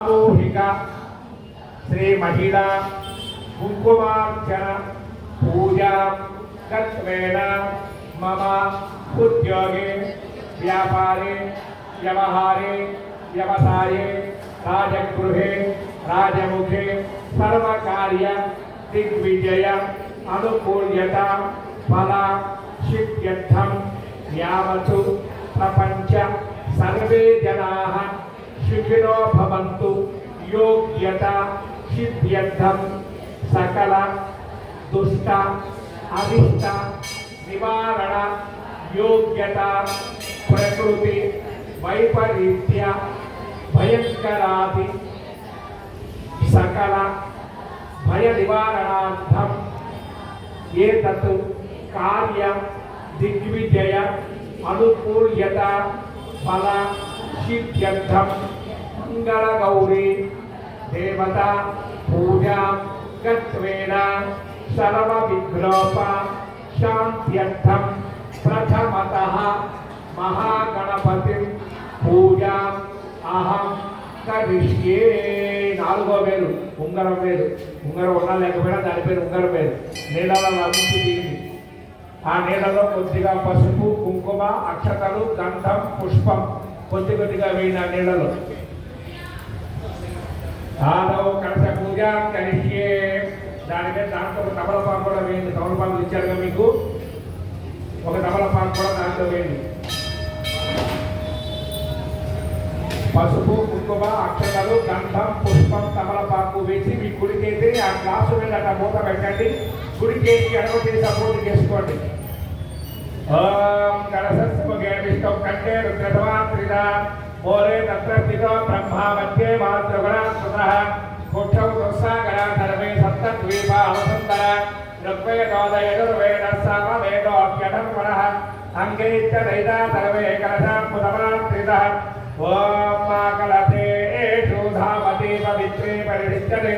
सामूहिक श्री महिला कुंकुमार्चन पूजा तत्वेन मम उद्योगे व्यापारे व्यवहारे व्यवसाये राजगृहे राजमुखे सर्वकार्य दिग्विजय अनुकूल्यता फल सिद्ध्यर्थं यावत् प्रपंच सर्वे जनाः सुखिनो भवन्तु योग्यता सिद्ध्यर्थं सकल दुष्ट अरिष्ट निवारण योग्यता प्रकृति वैपरीत्य भयंकरादि सकल भय निवारणार्थं एतत् कार्य दिग्विजय अनुकूल्यता फल सिद्ध्यर्थं मंगल गौरी देवता पूजा गत्वेन सर्व विघ्नोप शांत्यर्थं प्रथमतः महागणपति पूजा अहं करिष्ये नाలుగో వేలు ఉంగరం వేలు ఉంగరం ఉన్నా లేకపోయినా దాని పేరు ఉంగరం వేలు నీళ్ళలో లభించి దిగింది ఆ నీళ్ళలో కొద్దిగా పసుపు కుంకుమ అక్షతలు గంధం పుష్పం కొద్ది కొద్దిగా వేయిన నీళ్ళలో ఆదౌ కలశ పూజ కరిష్యే దాని మీద దాంట్లో ఒక తమలపాకు కూడా వేయండి తమలపాకులు ఇచ్చారుగా మీకు ఒక తమలపాకు కూడా దాంట్లో వేయండి పసుపు కుంకుమ అక్షతలు గంధం పుష్పం తమలపాకు వేసి మీ కుడికేసి ఆ గ్లాసు మీద అట్లా మూత పెట్టండి కుడికేసి ఎడమటి సపోర్ట్ చేసుకోండి ఓం కలశస్వగేమిష్టం కంటే రుద్రధవాత్రిదా मोरे तत्र स्थितो ब्रह्मा मध्ये मातृगणात्मतः कोठौ दोषागरा सर्वे सप्तद्वीपा अवसन्तः ऋग्वेदोदयजुर्वेदः सामवेदोऽप्यठं मनः अङ्गैश्च दयिता सर्वे कलशात्मतमात्रितः ॐ माकलतेषु धावति पवित्रे परिषिच्यते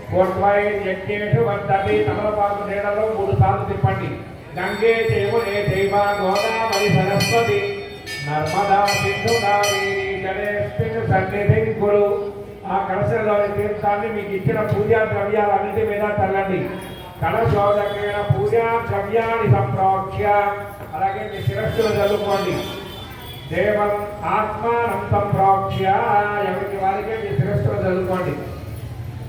कोट्वैर्यज्ञेषु वर्तते तमलपाకు నీడలో 3 సార్లు తిప్పండి గంగే యమునే చైవ గోదావరి సరస్వతి నర్మదా సింధు కావేరీ జలేస్మిన్ సన్నిధిం కురు ఆ కలశంలోని తీర్థాన్ని మీకు ఇచ్చిన పూజా ద్రవ్యాలన్నిటి మీద చల్లండి కలశోదకేన పూజా ద్రవ్యాన్ని సంప్రోక్ష్య అలాగే మీ శిరస్సులు చదువుకోండి దేవం ఆత్మానం సంప్రోక్ష్య ఎవరికి వారికే మీ శిరస్సులు చదువుకోండి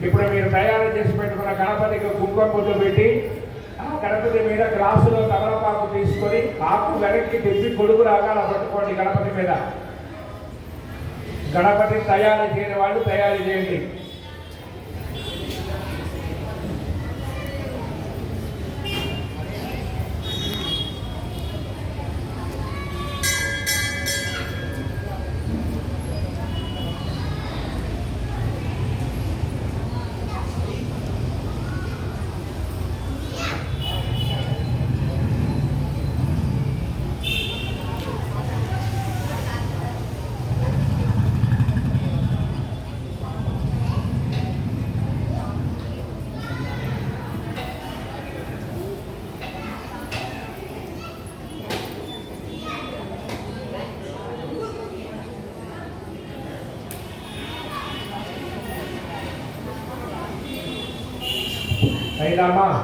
ఇప్పుడు మీరు తయారు చేసి పెట్టుకున్న గణపతికి కుంకుమ బొట్టు పెట్టి ఆ గణపతి మీద గ్లాసులో తమలపాకు తీసుకొని ఆకు వెనక్కి తిప్పి కొడుకు రాగాల పట్టుకోండి గణపతి మీద గణపతి తయారు చేయని వాళ్ళు తయారు చేయండి Ay, lama.